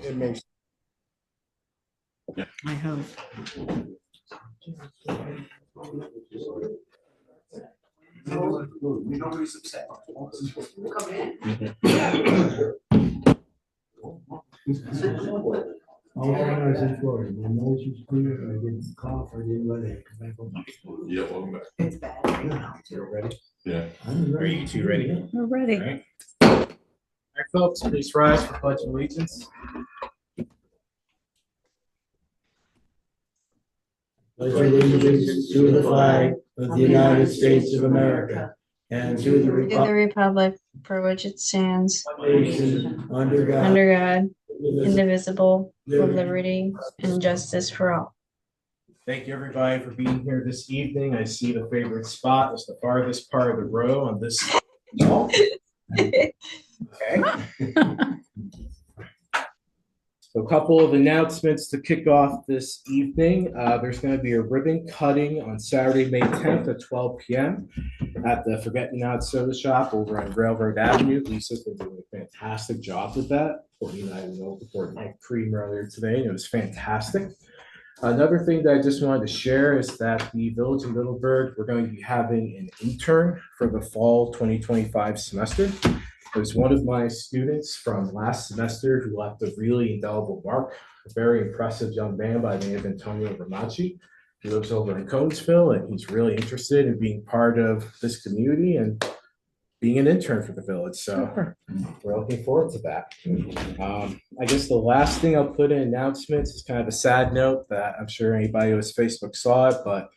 It makes. I hope. Nobody's upset. All I was in Florida, my nose was clear, I didn't cough, I didn't let it come back home. Yeah, welcome back. It's bad right now too. Ready? Yeah. Are you two ready? We're ready. All right. All right, folks, please rise for pledge of allegiance. Pledge allegiance to the flag of the United States of America and to the To the republic republic for which it stands, under God, under God, indivisible, with liberty and justice for all. Thank you, everybody, for being here this evening. I see the favorite spot is the farthest part of the row on this. Okay. So a couple of announcements to kick off this evening. There's going to be a ribbon cutting on Saturday, May 10th at 12 p.m. at the Forget Me Not Soda Shop over on Railroad Avenue. Lisa's been doing a fantastic job with that. Courtney and I know before night cream earlier today, and it was fantastic. Another thing that I just wanted to share is that the Village of Middleburgh, we're going to be having an intern for the fall 2025 semester. It was one of my students from last semester who left a really indelible mark, a very impressive young man by the name of Antonio Romacci. He lives over in Conesville, and he's really interested in being part of this community and being an intern for the village. So we're looking forward to that. I guess the last thing I'll put in announcements is kind of a sad note that I'm sure anybody who has Facebook saw it, but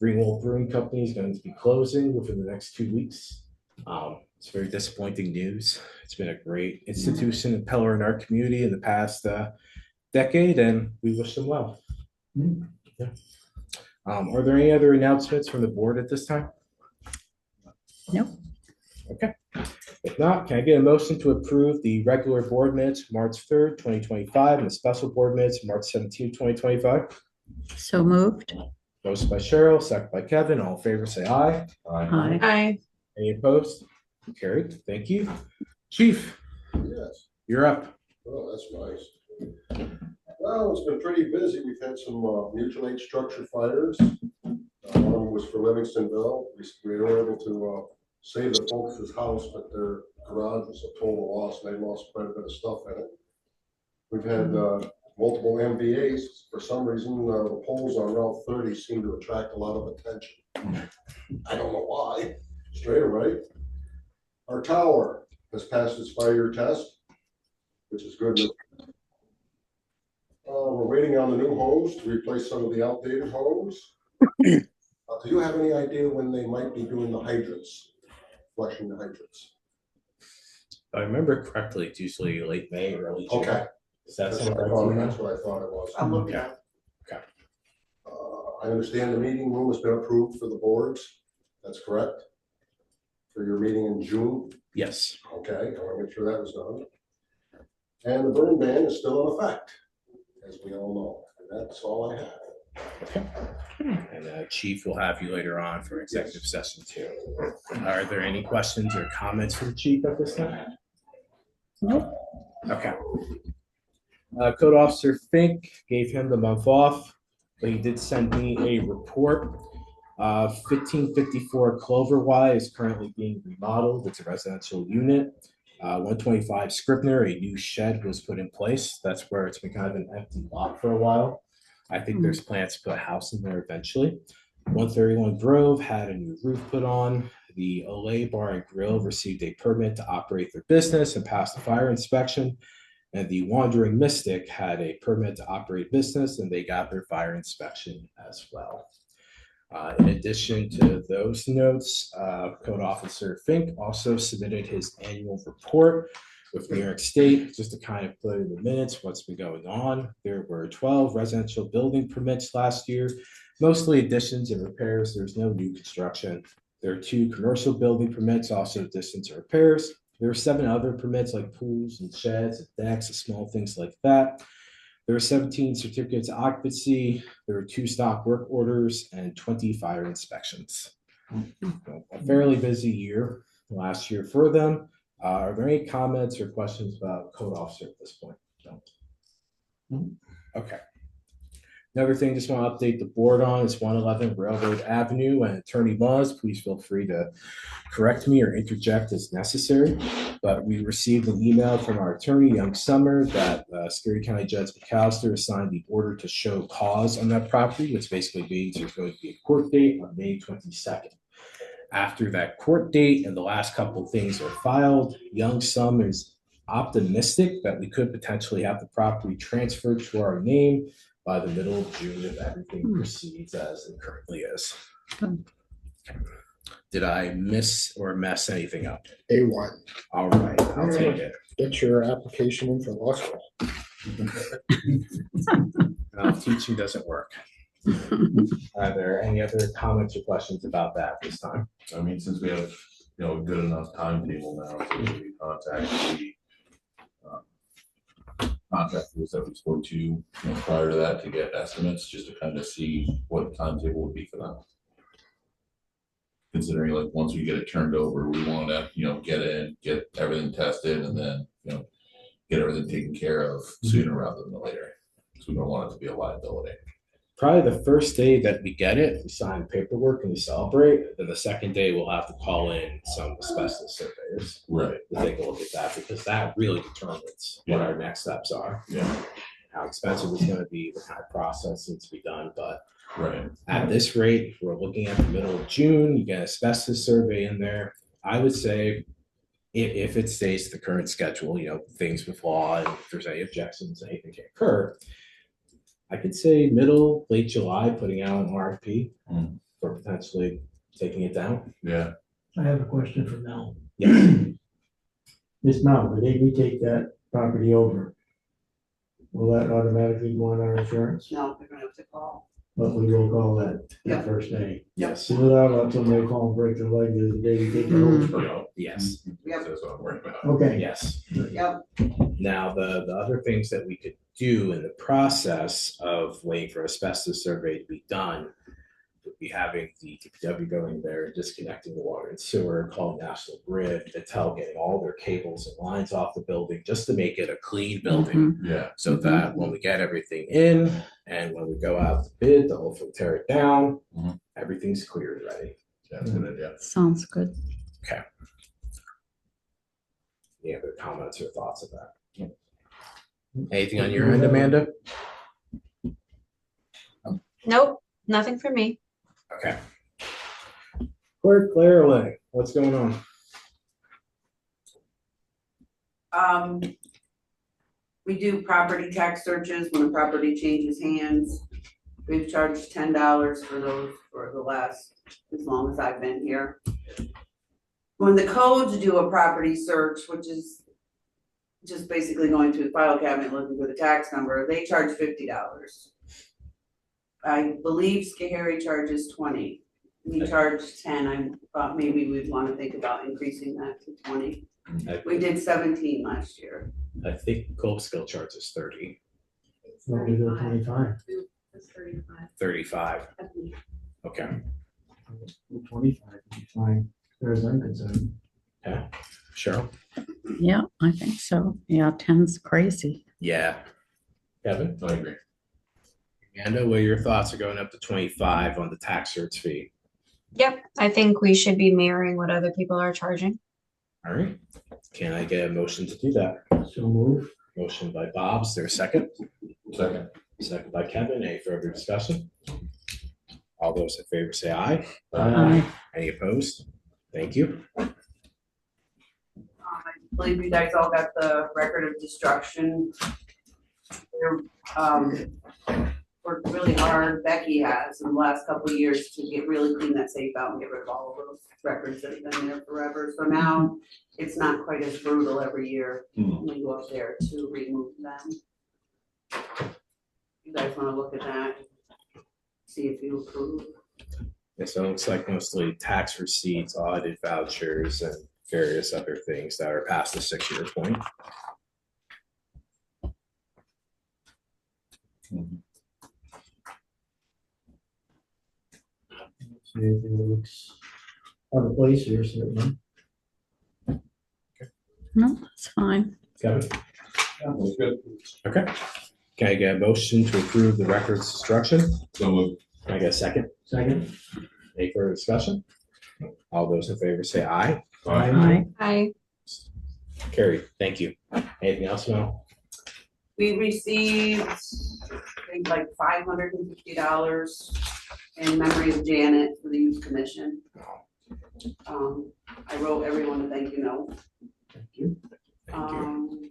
Greenwald Brewing Company is going to be closing within the next 2 weeks. It's very disappointing news. It's been a great institution and pillar in our community in the past decade, and we wish them well. Yeah. Are there any other announcements from the board at this time? Nope. Okay. If not, can I get a motion to approve the regular board minutes March 3rd, 2025, and the special board minutes March 17th, 2025? So moved. Motion by Cheryl, second by Kevin. All in favor, say aye. Aye. Aye. Any opposed? Carried. Thank you. Chief, Yes, you're up. oh, that's nice. Well, it's been pretty busy. We've had some mutual aid structure fires. One of them was for Livingstonville. We were able to save the folks' house, but their garage was a total loss. They lost quite a bit of stuff in it. We've had multiple MVAs. For some reason, the poles on Route 30 seem to attract a lot of attention. I don't know why, straight away. Our tower has passed its 5-year test, which is good. We're waiting on the new hose to replace some of the outdated hose. Do you have any idea when they might be doing the hydrants, flushing the hydrants? If I remember correctly, it's usually late May, early June. Okay. Is that That's something that's what I thought it was. I'll look it up. I understand the meeting room has been approved for the boards. That's correct? For your meeting in June? Yes. Okay, I want to make sure that was done. And the burn ban is still in effect, as we all know. And that's all I have. And Chief will have you later on for executive session too. Are there any questions or comments for the chief at this time? Nope. Okay. Code Officer Fink gave him the month off, but he did send me a report. 1554 Cloverway is currently being remodeled. It's a residential unit. 125 Scribner, a new shed was put in place. That's where it's been kind of an empty lot for a while. I think there's plans to put a house in there eventually. 131 Grove had a new roof put on. The Olay Bar and Grill received a permit to operate their business and passed the fire inspection. And the Wandering Mystic had a permit to operate business, and they got their fire inspection as well. In addition to those notes, Code Officer Fink also submitted his annual report with New York State, just to kind of put in the minutes what's been going on. There were 12 residential building permits last year, mostly additions and repairs. There's no new construction. There are 2 commercial building permits, also additions and repairs. There are 7 other permits like pools and sheds and decks and small things like that. There are 17 certificates of occupancy. There are 2 stock work orders and 20 fire inspections. A fairly busy year last year for them. Are there any comments or questions about Code Officer at this point? No. Okay. Another thing, just want to update the board on is 111 Railroad Avenue, and Attorney Laws, please feel free to correct me or interject as necessary. But we received an email from our attorney, Young Summer, that Scary County Judge McAllister assigned the order to show cause on that property, which basically means there's going to be a court date on May 22nd. After that court date and the last couple of things are filed, Young Summer is optimistic that we could potentially have the property transferred to our name by the middle of June if everything proceeds as it currently is. Did I miss or mess anything up? A1. All right, I'll take it. Get your application in for law school. Teaching doesn't work. Are there any other comments or questions about that this time? I mean, since we have, a good enough timetable now, so we contact the contractors that we spoke to, prior to that to get estimates, just to kind of see what the timetable would be for them. Considering like once we get it turned over, we want to, get in, get everything tested, and then, get everything taken care of sooner rather than later. So we don't want it to be a liability. Probably the first day that we get it, we sign paperwork and we celebrate. Then the second day, we'll have to call in some asbestos surveyors Right. to take a look at that, because that really determines what our next steps are. Yeah. How expensive it's going to be, what kind of process needs to be done. But Right. at this rate, if we're looking at the middle of June, you get an asbestos survey in there. I would say if it stays the current schedule, things with law, and if there's any objections, anything can occur, I could say late July, putting out an RFP for potentially taking it down. Yeah. I have a question for Mel. Yes. Miss Mel, the day we take that property over, will that automatically go on our insurance? No, they're gonna have to call. But we will call that Yeah. first day. Yes. So without let somebody call and break their leg the day we take it over. Yes. Yep. That's what I'm worried about. Okay. Yes. Yep. Now, the other things that we could do in the process of waiting for asbestos survey to be done would be having the DPW going there, disconnecting the water and sewer, calling National Grid, Intel getting all their cables and lines off the building, just to make it a clean building. Yeah. So that when we get everything in and when we go out to bid, to hopefully tear it down, everything's cleared ready. Yeah, that's a good idea. Sounds good. Okay. Any other comments or thoughts of that? Anything on your end, Amanda? Nope, nothing for me. Okay. Claire Lang, what's going on? We do property tax searches when a property changes hands. We've charged $10 for those for the last, as long as I've been here. When the codes do a property search, which is just basically going to the file cabinet looking for the tax number, they charge $50. I believe Schoharie charges $20. We charged 10. I thought maybe we'd want to think about increasing that to 20. We did 17 last year. I think Colebskill charges 30, So we go 25. That's 35. 35. Okay. 25 would be fine, as far as I'm concerned. Yeah. Cheryl? Yeah, I think so. Yeah, 10's crazy. Yeah. Kevin? I agree. Amanda, what are your thoughts are going up to 25 on the tax search fee? Yep, I think we should be mirroring what other people are charging. All right. Can I get a motion to do that? So move. Motion by Bob, is there a second? Second. Second by Kevin. Any further discussion? All those in favor say aye. Aye. Any opposed? Thank you. I believe you guys all got the record of destruction. They're, worked really hard, Becky has, in the last couple of years to really clean that safe out and get rid of all of those records that have been there forever. So now it's not quite as brutal every year when we go up there to remove them. You guys wanna look at that? See if you approve. Yeah, so it looks like mostly tax receipts, audited vouchers, and various other things that are past the 6-year point. See anything that looks out of place here, certainly. No, that's fine. Kevin? That's good. Okay. Can I get a motion to approve the records destruction? So moved. Can I get a second? Second? Any further discussion? All those in favor say aye. Aye. Hi. Carried. Thank you. Anything else, Mel? We received, I think, like $550 in memory of Janet for the youth commission. I wrote everyone a thank you note. Thank you. Thank you.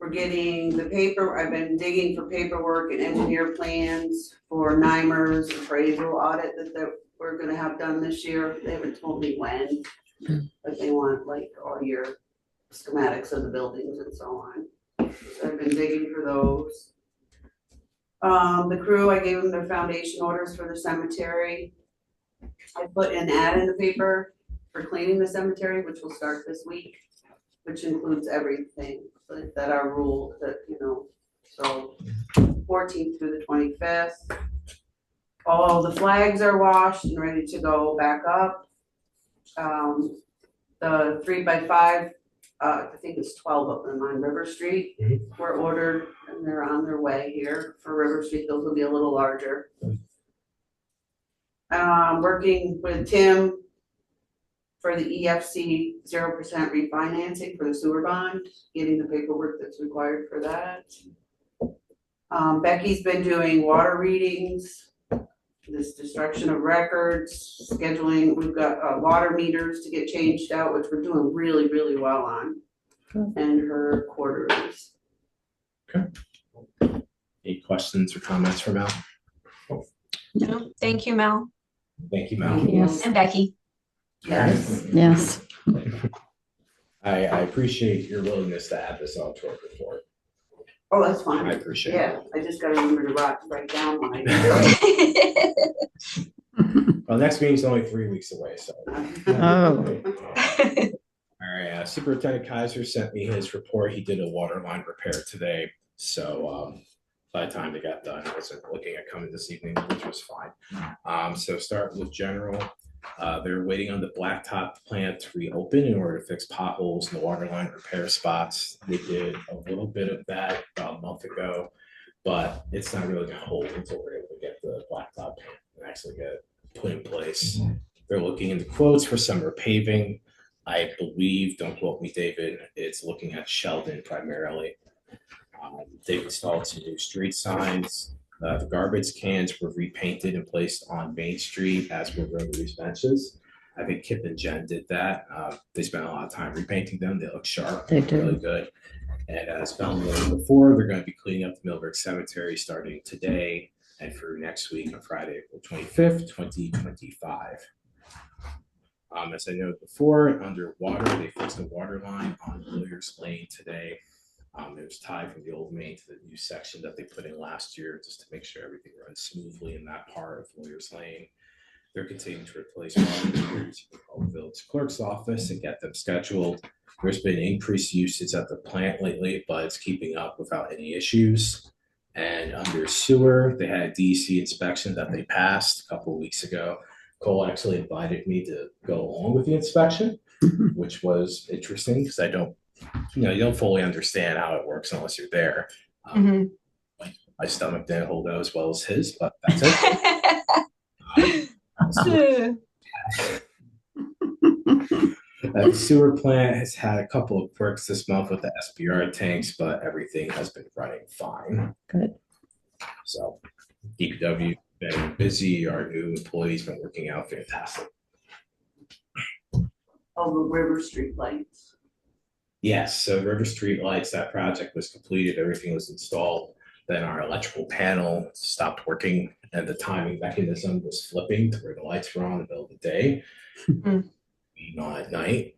We're getting the paper, I've been digging for paperwork and engineer plans for NYMER's appraisal audit that we're gonna have done this year. They haven't told me when, but they want like all your schematics of the buildings and so on. So I've been digging for those. The crew, I gave them their foundation orders for the cemetery. I put an ad in the paper for cleaning the cemetery, which will start this week, which includes everything that are ruled, that, you know, so 14th through the 25th. All the flags are washed and ready to go back up. The 3x5, I think it's 12 of them on River Street, were ordered and they're on their way here for River Street. Those will be a little larger. Working with Tim for the EFC 0% refinancing for the sewer bond, getting the paperwork that's required for that. Becky's been doing water readings, this destruction of records, scheduling. We've got water meters to get changed out, which we're doing really, really well on. Good. And her quarterlies. Any questions or comments for Mel? No, thank you, Mel Thank you, Mel. Yes. and Becky. Yes. Yes. I appreciate your willingness to add this on to our report. Oh, that's I fine. appreciate Yeah, it. I just gotta remember to write down when I. Well, next meeting's only 3 weeks away, so. Oh. All right, Superintendent Kaiser sent me his report. He did a water line repair today. So by the time they got done, I wasn't looking at coming this evening, which was fine. So start with general. They're waiting on the blacktop plant to reopen in order to fix potholes in the water line repair spots. They did a little bit of that about a month ago, but it's not really gonna hold until we're able to get the blacktop and actually get it put in place. They're looking into quotes for summer paving. I believe, don't quote me, David, it's looking at Sheldon primarily. They've installed some new street signs. The garbage cans were repainted and placed on Main Street, as were Rotary's benches. I think Kip and Jen did that. They spent a lot of time repainting them. They look sharp. They do. Really good. And as Mel noted before, they're going to be cleaning up the Middleburgh Cemetery starting today and through next week on Friday, April 25th, 2025. As I noted before, underwater, they fixed the water line on Lawyers Lane today. It was tied from the old main to the new section that they put in last year just to make sure everything runs smoothly in that part of Lawyers Lane. They're continuing to replace water meters in the village clerk's office and get them scheduled. There's been increased usage at the plant lately, but it's keeping up without any issues. And under sewer, they had a DEC inspection that they passed a couple of weeks ago. Cole actually invited me to go along with the inspection, which was interesting because I don't, you don't fully understand how it works unless you're there. Like my stomach didn't hold out as well as his, but that's it. The sewer plant has had a couple of quirks this month with the SBR tanks, but everything has been running fine. Good. So DPW been busy. Our new employees been working out fantastic. Oh, the River Street lights. Yes, so River Street lights, that project was completed, everything was installed. Then our electrical panel stopped working and the timing mechanism was flipping to where the lights were on in the middle of the day, not at night.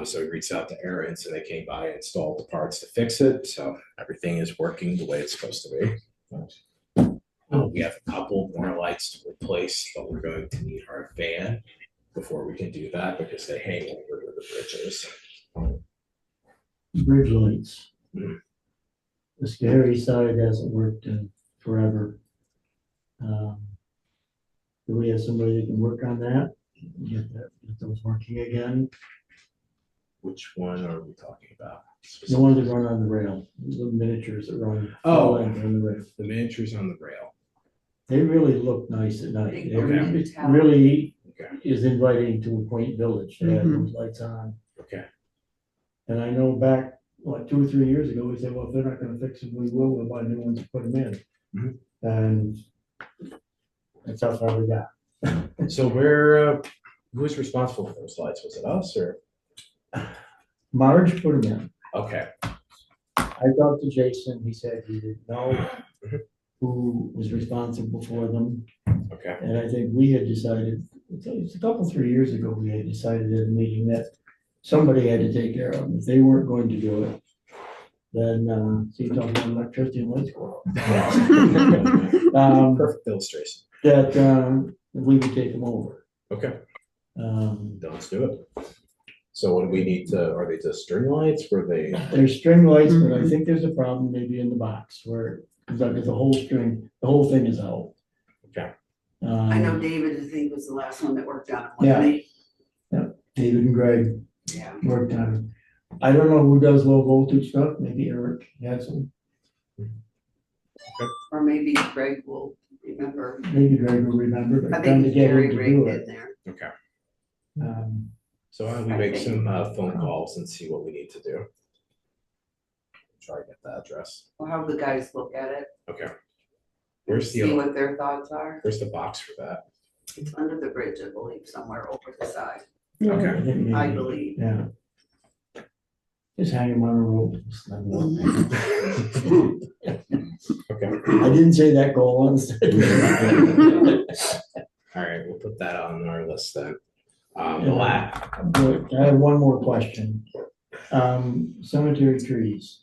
So we reached out to Aaron's and they came by and installed the parts to fix it. So everything is working the way it's supposed to be. We have a couple more lights to replace, but we're going to need our van before we can do that because they hang over where the bridge is. Bridge lights. The scary side hasn't worked in forever. Do we have somebody that can work on that? Get those working again? Which one are we talking about? The ones that run on the rail, the miniatures that run. Oh. on the rail. The miniatures on the rail. They really look nice at night. Big It Okay. it really Okay. is inviting to a quaint village. They have Mhm. those lights on. Okay. And I know back, like 2 or 3 years ago, we said, well, if they're not gonna fix them, we will, we'll buy new ones and put them in. Mhm. And that's how far we got. So where, who's responsible for those lights? Was it us or? Marge put them in. Okay. I talked to Jason, he said he didn't know Mhm. who was responsible for them. Okay. And I think we had decided, it's a couple, 3 years ago, we had decided at a meeting that somebody had to take care of them. If they weren't going to do it, then, so you're talking about electricity and lights go off. Perfect illustration. That, we would take them over. Okay. Um, Let's do it. So what do we need to, are they just string lights? Were they? There's string lights, but I think there's a problem maybe in the box where, because the whole string, the whole thing is out. Okay. I know David, I think, was the last one that worked on it, Yeah. wasn't he? David and Greg Yeah. worked on it. I don't know who does low voltage stuff, maybe Eric has some, Or maybe Greg will remember. maybe Greg will remember, but I trying think to get Jerry him to rigged do in it. there. Okay. Um, So why don't we make some phone calls and see what we need to do? Try to get that address. We'll have the guys look at it, Okay. Where's see the, what their thoughts are. where's the box for that? It's under the bridge, I believe, somewhere over the side, I Okay. think I maybe, believe. yeah. Just hang him on a rope. Okay. I didn't say that, go on. All right, we'll put that on our list then. The Yeah. last, But I have one more question. Cemetery trees,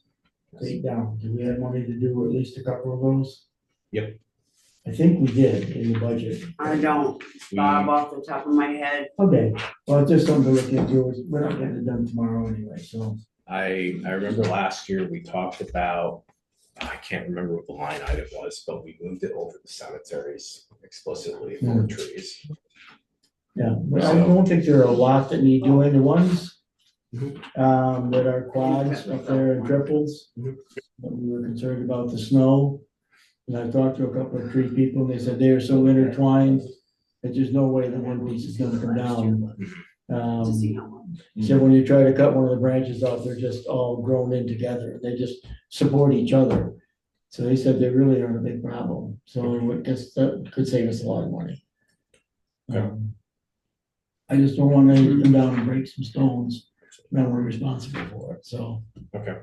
take down, do we have money to do at least a couple of those? Yep. I think we did in the budget. I don't, Bob, off the top of my head, Okay, well, it's just something to look into, we're not getting it done tomorrow anyway, so. I remember last year we talked about, I can't remember what the line item was, but we moved it over the cemeteries explicitly for trees. Yeah, but I don't think there are a lot that need doing, the ones that are quads up there and triples. Mhm. But we were concerned about the snow. And I talked to a couple of tree people and they said they are so intertwined that there's no way that one piece is gonna come down. to see how much. So when you try to cut one of the branches off, they're just all grown in together. They just support each other. So they said they really aren't a big problem. So I guess that could save us a lot of money. Okay. I just don't want anyone to come down and break some stones. Then we're responsible for it, so. Okay.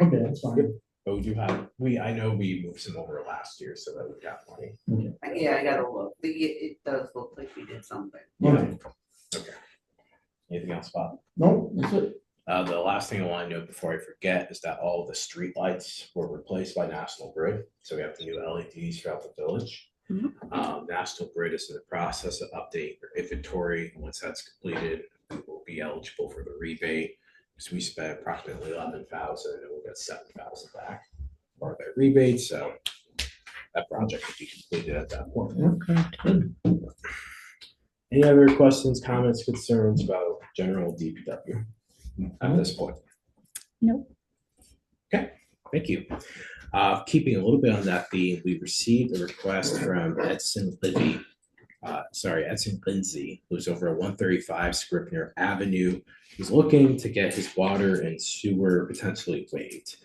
Okay, that's fine. But we do have, I know we moved some over last year so that we got money. Yeah, I gotta look, it does look like we did something. Okay, Okay. Anything else, Bob? no, that's it. The last thing I want to note before I forget is that all of the street lights were replaced by National Grid. So we have the new LEDs throughout the village. National Grid is in the process of updating their inventory. Once that's completed, we will be eligible for the rebate. Because we spent approximately 11,000 and we'll get 7,000 back for that rebate. So that project will be completed at that point. Okay. Any other questions, comments, concerns about general DPW at this point? Nope. Okay, thank you. Keeping a little bit on that theme, we received a request from Edson Lindsay, who's over at 135 Scribner Avenue. He's looking to get his water and sewer potentially waived.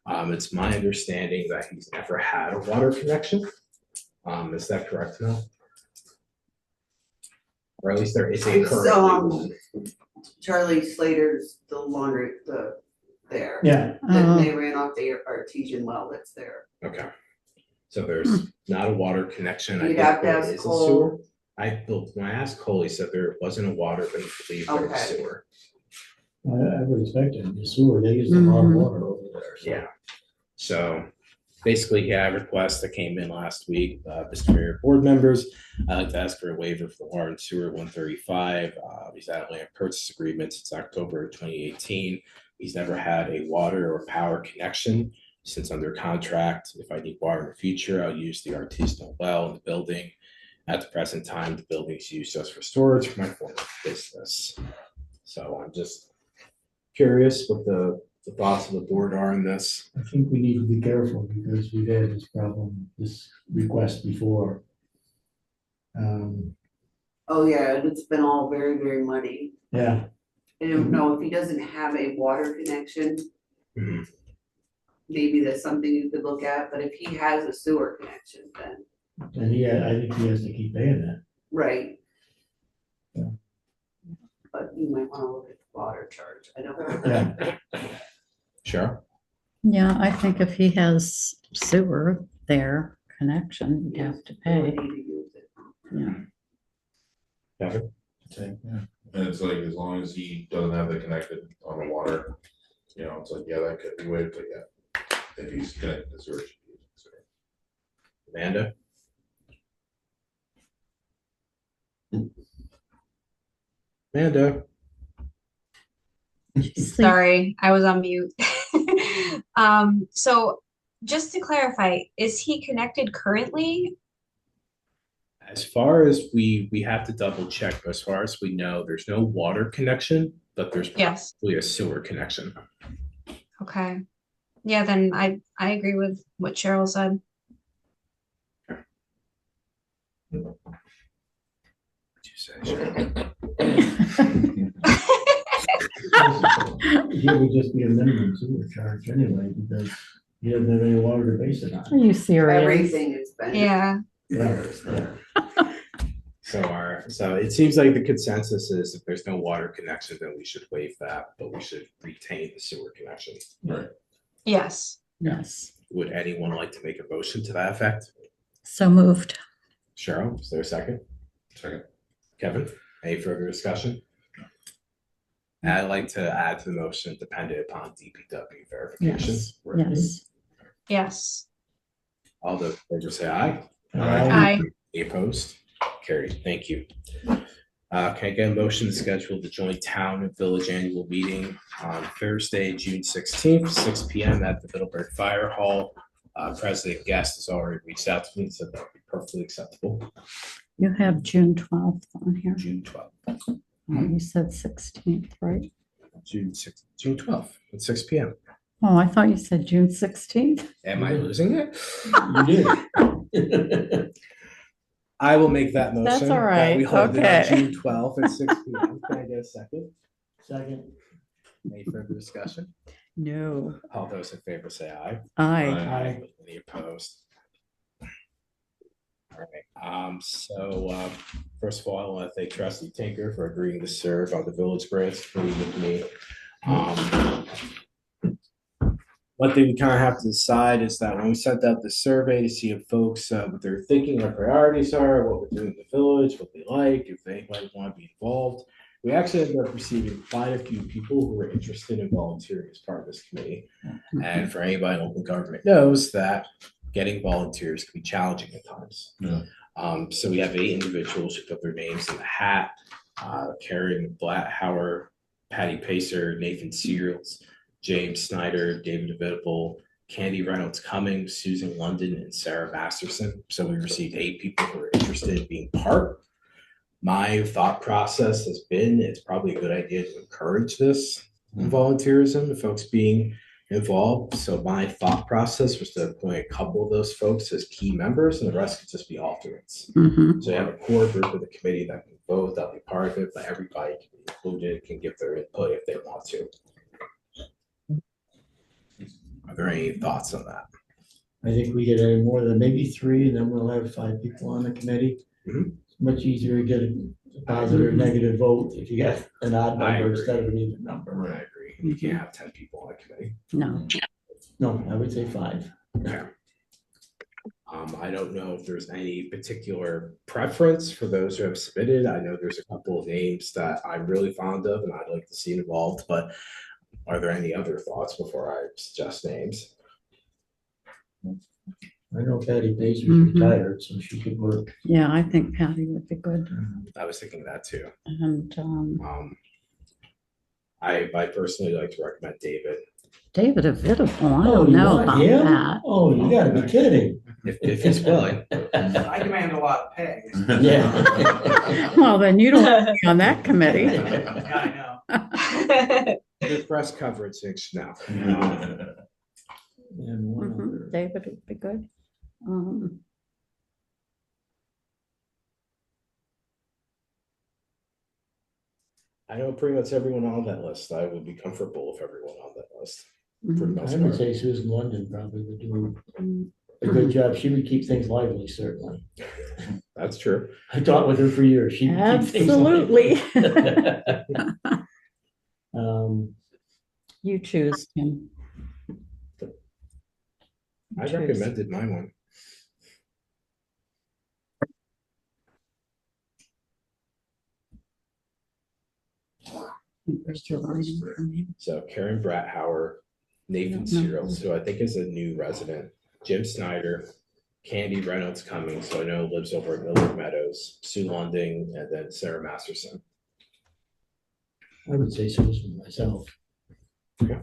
It's my understanding that he's never had a water connection. Is that correct, Mel? Or at least there is a current one. Charlie Slater's the laundry, there. Yeah, Then they ran off the artesian well that's there. Okay. So there's not a water connection. I You'd think have to there ask is a Cole. sewer. When I asked Cole, he said there wasn't a water, but he believed there was Okay. sewer. I would expect it, the sewer, they use a lot of water over there, so. Yeah. So basically, he had a request that came in last week. Mr. Mayor, board members, I'd like to ask for a waiver for the water and sewer 135. He's had a land purchase agreement since October 2018. He's never had a water or power connection since under contract. If I need water in the future, I'll use the artisanal well in the building. At the present time, the building is used just for storage for my former business. So I'm just curious what the thoughts of the board are on this. I think we need to be careful because we've had this problem, this request before. Oh, yeah, and it's been all very, very muddy. Yeah, I don't know if he doesn't have a water connection, Mhm. maybe that's something you could look at, but if he has a sewer connection, then, and I think he has to keep paying that. right. Yeah. But you might wanna look at the water charge, I don't know. Yeah, Sure. Yeah, I think if he has sewer there connection, you'd have to pay. Ability to use it. Yeah. Kevin? And it's like, as long as he doesn't have the connected on the water, it's like, yeah, that could be waived, but yeah. If he's connected to sewer. it should be considered. Amanda? Amanda? Sorry, I was on mute. So just to clarify, is he connected currently? As far as we have to double check, but as far as we know, there's no water connection, but there's Yes. probably a sewer connection. Okay. Yeah, then I agree with what Cheryl said. What'd you say, Cheryl? he would just be a minimum sewer charge anyway, because he doesn't have any water to base it on. Are you serious? Everything has been. Yeah. Yeah, So it seems like the consensus is if there's no water connection, then we should waive that, but we should retain the sewer connection. Right. Yes. Yes. Would anyone like to make a motion to that effect? So moved. Cheryl, is there a second? Second. Kevin, any further discussion? I'd like to add to the motion dependent upon DPW verification. Yes. Yes. Yes. All those in favor say aye. Aye. Any opposed? Carried. Thank you. Can I get a motion to schedule the joint town and village annual meeting on Thursday, June 16th, 6 p.m. at the Middleburgh Fire Hall? President Guest has already reached out to me and said that would be perfectly acceptable. You have June 12th on here. June 12th. Oh, you said 16th, right? June 12th at 6 p.m. Oh, I thought you said June 16th. Am I losing it? You did. I will make that motion. That's all that right. We hold it on Okay. June 12th at 6 p.m. Can I get a second? Second. Any further discussion? No. All those in favor say aye. Aye. Aye. Any opposed? All right, first of all, I want to thank Trustee Tinker for agreeing to serve on the village grants committee with me. One thing we kind of have to decide is that when we sent out the survey to see if folks, what they're thinking our priorities are, what we're doing in the village, what they like, if they might want to be involved, we actually ended up receiving quite a few people who were interested in volunteering as part of this committee. And for anybody in open government knows that getting volunteers can be challenging at times. Yeah. So we have 8 individuals who put their names in the hat. Karen Blathauer, Patty Pacer, Nathan Seals, James Snyder, David Avitable, Candy Reynolds Cummings, Susan London, and Sarah Masterson. So we received 8 people who are interested in being part. My thought process has been it's probably a good idea to encourage this volunteerism and folks being involved. So my thought process was to appoint a couple of those folks as key members and the rest could just be alternates. Mhm. So you have a core group of the committee that can vote, that'll be part of it, but everybody can be included, can give their input if they want to. Are there any thoughts on that? I think we get any more than maybe 3, and then we'll have 5 people on the committee. Mhm. It's much easier to get a positive or negative vote if you got an odd I number agree. instead of an even number. I agree. You can't have 10 people on a committee. No. No, I would say 5. Okay. I don't know if there's any particular preference for those who have submitted. I know there's a couple of names that I'm really fond of and I'd like to see involved, but are there any other thoughts before I suggest names? I know Patty Pacer's Mhm. retired, so she could work. Yeah, I think Patty would be good. I was thinking that too. And I personally like to recommend David. David Avitable, I Oh, don't you know want about him? that. Oh, you gotta be kidding. If he's willing. I demand a lot of pay. Yeah. Well, then you don't want to be on that committee. Yeah, I know. Good press coverage things now. And one Mhm, other. David would be good. I know pretty much everyone on that list. I would be comfortable with everyone on that list. Pretty Mhm. much. I would say Susan London probably would do Mm. a good job. She would keep things lively, certainly. That's true. I talked with her for years. She would keep things Absolutely. lively. You choose, Tim. I Choose. recommended my one. Where's your writing from you? So Karen Bratthauer, Nathan No. Searles, who I think is a new resident, Jim Snyder, Candy Reynolds Cummings, so I know lives over at Middleburgh Meadows, Sue Lunding, and then Sarah Masterson. I would say Susan myself. Okay.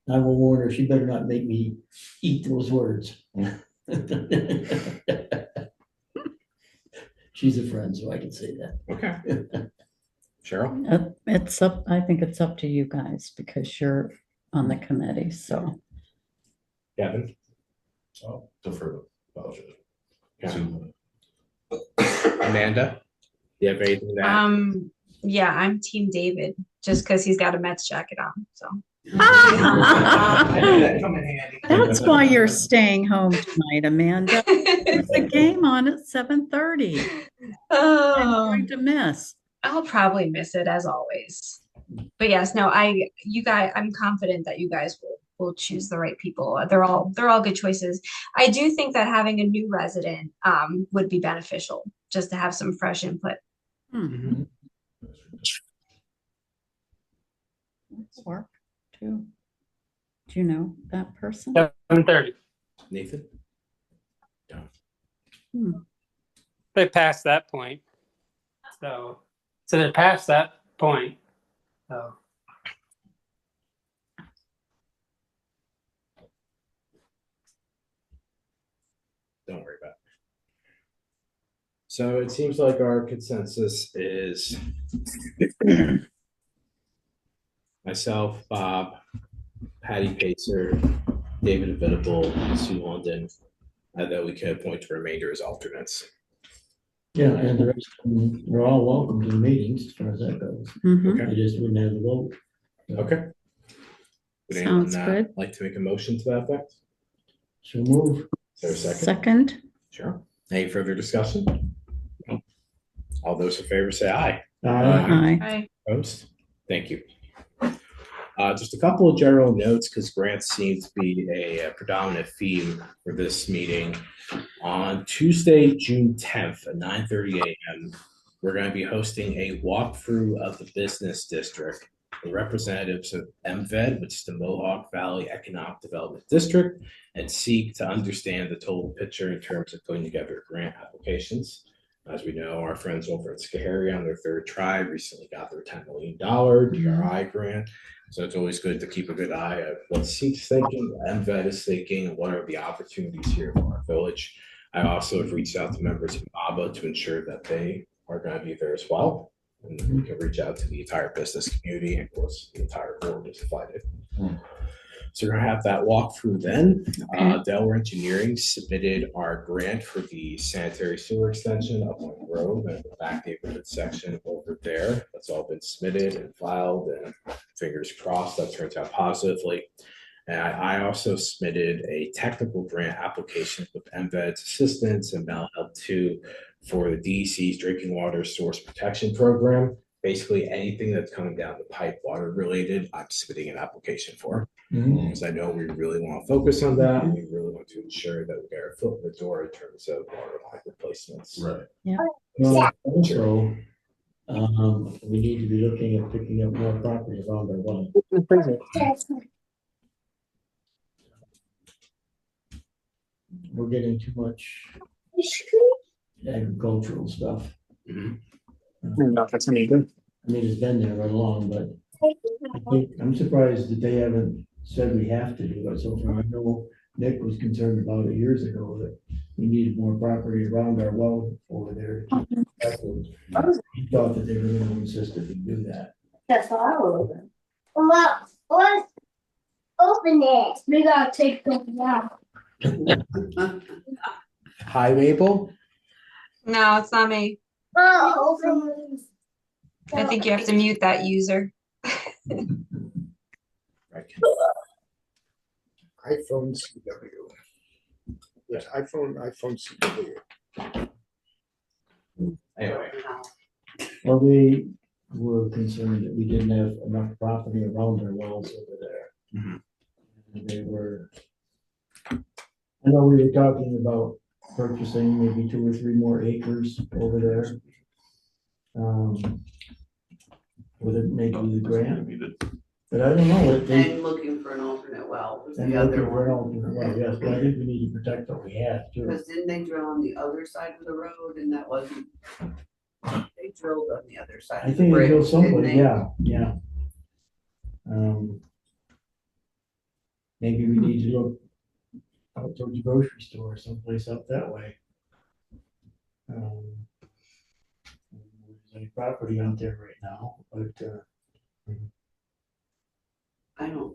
I will warn her, she better not make me eat those words. She's a friend, so I can say that. Okay. Cheryl? It's up, I think it's up to you guys because you're on the committee, so. Kevin? I'll defer to Belgium. Okay. Amanda? Do you have anything to add? Yeah, I'm Team David, just because he's got a Mets jacket on, so. I knew that'd come in handy. That's why you're staying home tonight, Amanda. There's a game on at 7:30. I'm Oh, going to miss. I'll probably miss it as always. But yes, no, I'm confident that you guys will choose the right people. They're all good choices. I do think that having a new resident would be beneficial, just to have some fresh input. Hmm. Let's work too. Do you know that person? 7:30. Nathan? They passed that point. So they're past that point. So Don't worry about it. So it seems like our consensus is myself, Bob, Patty Pacer, David Venable, Sue London, and then we can appoint the remainder as alternates. Yeah, and the rest of them, we're all welcome to the meetings as far as that goes. Mhm. I just wouldn't have the vote. Okay. Would anyone Sounds good. like to make a motion to that effect? So move. Is there a second? Second. Sure. Any further discussion? No. All those in favor say aye. Aye. Hi. Opposed? Thank you. Just a couple of general notes, because grants seem to be a predominant theme for this meeting. On Tuesday, June 10th at 9:30 a.m., we're going to be hosting a walkthrough of the business district. The representatives of MVED, which is the Mohawk Valley Economic Development District, and seek to understand the total picture in terms of putting together grant applications. As we know, our friends over at Schoharie on their third tribe recently got their $10 million DRI grant. So it's always good to keep a good eye at what SEEK's thinking, what MVED is thinking, and what are the opportunities here for our village. I also have reached out to members of ABA to ensure that they are going to be there as well. And we can reach out to the entire business community, and of course, the entire board is invited. So we're gonna have that walkthrough then. Delaware Engineering submitted our grant for the sanitary sewer extension up on Grove and the back neighborhood section over there. That's all been submitted and filed, and fingers crossed that turns out positively. And I also submitted a technical grant application with MVED's assistance and Mount Health 2 for the DEC's drinking water source protection program. Basically anything that's coming down the pipe water related, I'm submitting an application for. Because I know we really want to focus on that, and we really want to ensure that we get our foot in the door in terms of water line replacements. Right. Well, also, we need to be looking at picking up more property around our well. We're getting too much agricultural stuff. no, that's any good. I mean, it's been there right along, but I'm surprised that they haven't said we have to do it so far. I know Nick was concerned about it years ago that we needed more property around our well over there to That's what he thought that they were gonna insist if you do that. That's all I will open. Well, let's open it. We gotta take them out. Hi, Mabel. No, it's not me. Oh, open. I think you have to mute that user. iPhone CW. Yes, iPhone CW. Anyway, Well, they were concerned that we didn't have enough property around their wells over there. Mhm. And they were, I know we were talking about purchasing maybe 2 or 3 more acres over there. With it, maybe with the grant, but I don't know what they. And looking for an alternate well was And the other looking for an one. alternate well, yes, but I think we need to protect what we have too. Because didn't they drill on the other side of the road and that wasn't, they drilled on the other side I of the think they bridge, go didn't somewhere, they? yeah. Maybe we need to look out towards the grocery store, someplace out that way. There's any property out there right now, but, I don't know.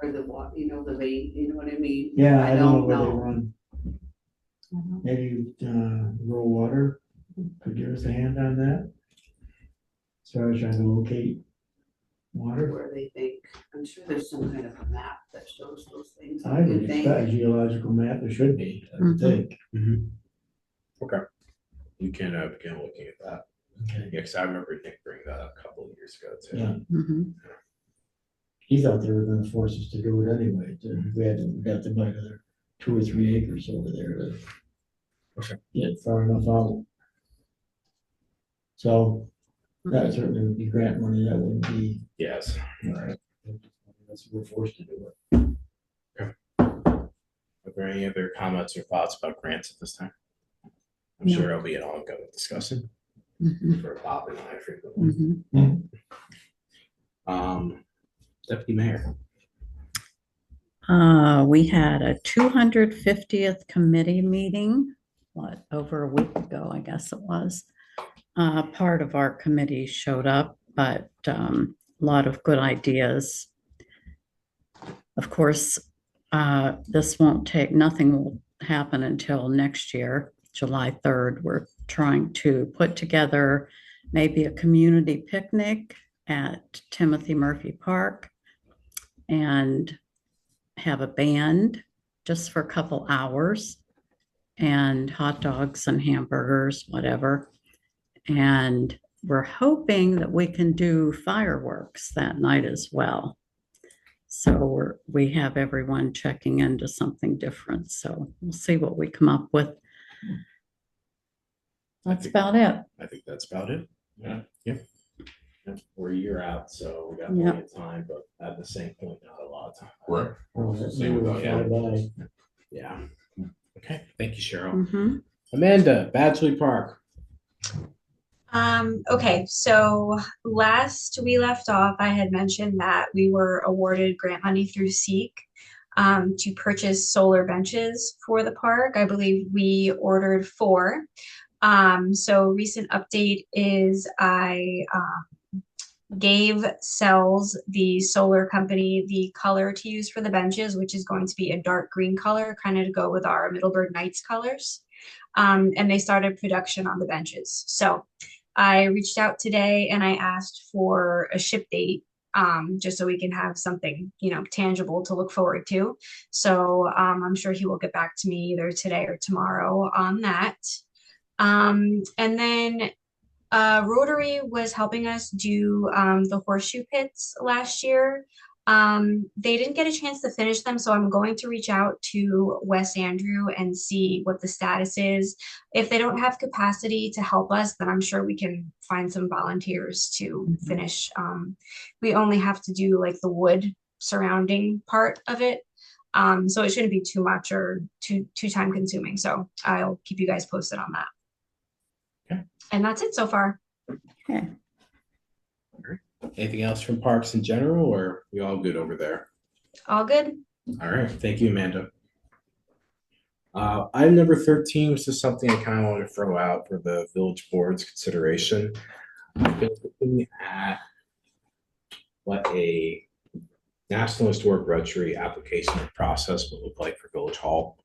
Or the wa, you know, the vein, you know what I mean? yeah, I don't know where they know. run. Maybe, rural water could give us a hand on that. So I was trying to locate water. Where they think, I'm sure there's some kind of a map that shows those things. I would expect a geological map, there should be, I would think. okay. You can begin looking at that. Okay. Yeah, because I remember Nick bringing that up a couple of years ago too. Yeah. Mhm. He thought they were gonna force us to do it anyway, we got to buy another 2 or 3 acres over there to Okay. get far enough out. So that certainly would be grant money, that wouldn't be, Yes. that's, we're forced to do it. Are there any other comments or thoughts about grants at this time? I'm No. sure it'll be an ongoing discussion Mhm. for Bob and I frequently. Mhm. Deputy Mayor. We had a 250th committee meeting, over a week ago, I guess it was. Part of our committee showed up, but a lot of good ideas. Of course, nothing will happen until next year, July 3rd. We're trying to put together maybe a community picnic at Timothy Murphy Park and have a band just for a couple hours and hot dogs and hamburgers, whatever. And we're hoping that we can do fireworks that night as well. So we have everyone checking into something different. So we'll see what we come up with. That's about it. I think that's about it. Yeah. Yep. We're a year out, so we got Yeah. plenty of time, but at the same point, not a lot of time. Right. Oh, that Same with year that, will yeah. fly by. Yeah. Okay. Thank you, Cheryl. Mhm. Amanda, Badgley Park. Okay, so last we left off, I had mentioned that we were awarded grant money through SEEK to purchase solar benches for the park. I believe we ordered 4. So recent update is I gave Cells, the solar company, the color to use for the benches, which is going to be a dark green color, kind of to go with our Middleburgh Nights colors. And they started production on the benches. So I reached out today and I asked for a ship date, just so we can have something, tangible to look forward to. So I'm sure he will get back to me either today or tomorrow on that. And then Rotary was helping us do the horseshoe pits last year. They didn't get a chance to finish them, so I'm going to reach out to Wes Andrew and see what the status is. If they don't have capacity to help us, then I'm sure we can find some volunteers to finish. We only have to do like the wood surrounding part of it. So it shouldn't be too much or too time consuming. So I'll keep you guys posted on that. Okay. And that's it so far. Okay. Anything else from parks in general, or we all good over there? All good? All right. Thank you, Amanda. Item number 13 was just something I kind of want to throw out for the village board's consideration. I've been looking at what a National Historic Registry application process would look like for Village Hall.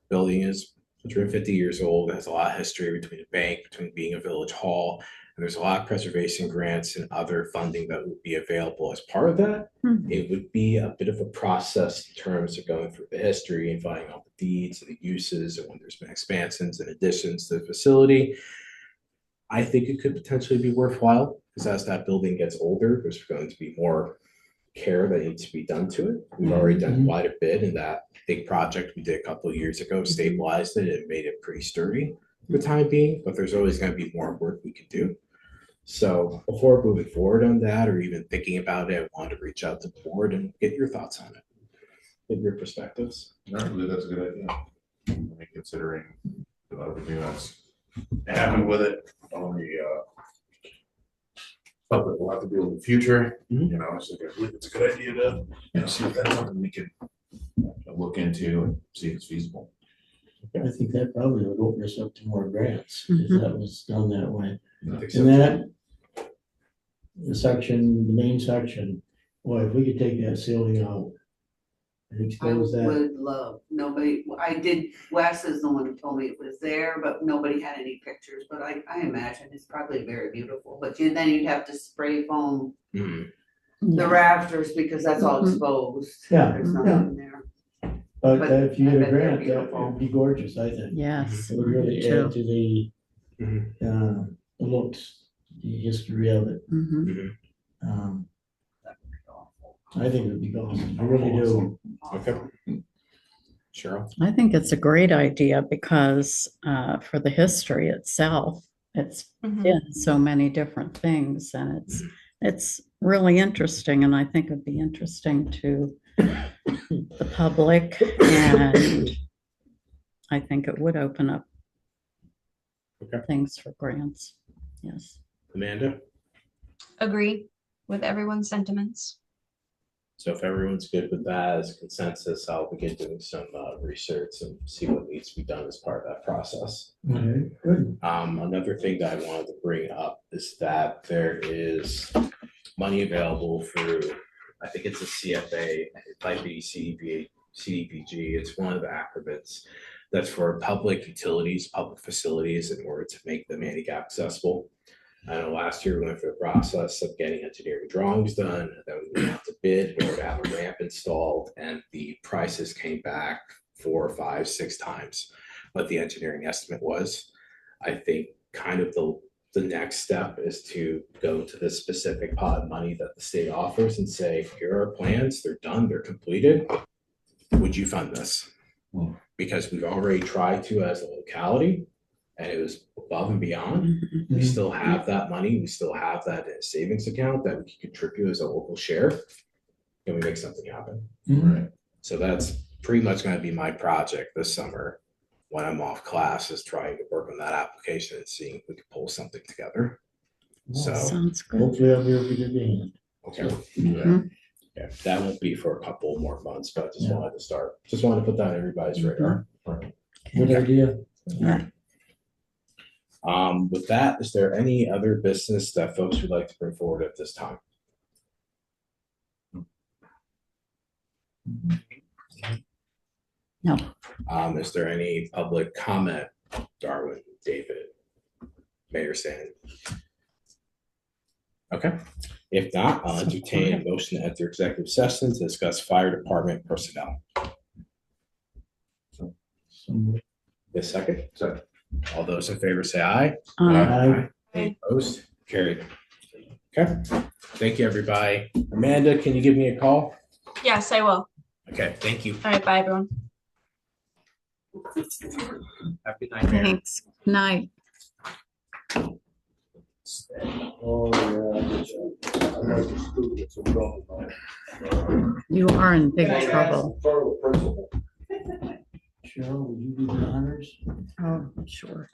Building is 150 years old, has a lot of history between the bank, between being a village hall, and there's a lot of preservation grants and other funding that would be available as part of that. It would be a bit of a process in terms of going through the history and finding out the deeds and the uses and when there's been expansions and additions to the facility. I think it could potentially be worthwhile because as that building gets older, there's going to be more care that needs to be done to it. We've already done quite a bit in that big project we did a couple of years ago, stabilized it and made it pretty sturdy for the time being, but there's always going to be more work we could do. So before moving forward on that or even thinking about it, I wanted to reach out to the board and get your thoughts on it, get your perspectives. No, I believe that's a good idea. I mean, considering everything that's happened with it, only public will have to deal with the future, you know, so I believe it's a good idea to, you know, see if that's something we can look into and see if it's feasible. I think that probably would open us up to more grants if that was done that way. I think so And too. that, the main section, boy, if we could take that ceiling out and I expose that. would love, nobody, Wes is the one who told me it was there, but nobody had any pictures, but I imagine it's probably very beautiful, but then you'd have to spray foam Mhm. the rafters because that's all exposed. Yeah, There's nothing there. But But if you I get a bet they're grant, that beautiful. would be gorgeous, I think. Yes. It would really Too. add to the, the looks, the history of it. Mhm. Um, I think it would be awesome, I really do. Okay. Cheryl? I think it's a great idea because for the history itself, it's been so many different things and it's really interesting and I think it'd be interesting to the public and I think it would open up things for grants. Yes. Amanda? Agree with everyone's sentiments. So if everyone's good with that as consensus, I'll begin doing some research and see what needs to be done as part of that process. Okay, good. Another thing that I wanted to bring up is that there is money available for, I think it's a CFA, it might be CDBG, it's one of the acronyms that's for public utilities, public facilities in order to make them handicap accessible. I know last year we went through the process of getting engineering drawings done, then we went out to bid in order to have a ramp installed, and the prices came back 4, 5, 6 times what the engineering estimate was. I think kind of the next step is to go to the specific pot of money that the state offers and say, here are our plans, they're done, they're completed. Would you fund this? Because we've already tried to as a locality, and it was above and beyond. We still have that money. We still have that in a savings account that we can contribute as a local share. Can we make something happen? Right. So that's pretty much going to be my project this summer when I'm off class, is trying to work on that application and seeing if we can pull something together. So Sounds good. Hopefully I'll be able to get in. okay. Yeah. Yeah, that won't be for a couple more months, but I just Yeah. wanted to start. Just wanted to put that on everybody's radar. Good idea. Yeah. With that, is there any other business that folks would like to bring forward at this time? No. Is there any public comment, Darwin, David, Mayor Stan? Okay, if not, I'll entertain a motion to enter executive session to discuss fire department personnel. This second? Second. All those in favor say aye. Aye. Any opposed? Carried. Okay, thank you, everybody. Amanda, can you give me a call? Yes, I will. Okay, thank you. All right, bye, everyone. Have a good night, Mayor. Thanks. Night. Oh, yeah. I might be stupid, it's a problem, man. You are in big Yeah, trouble. Follow the principle. Cheryl, would you do the honors? Oh, sure.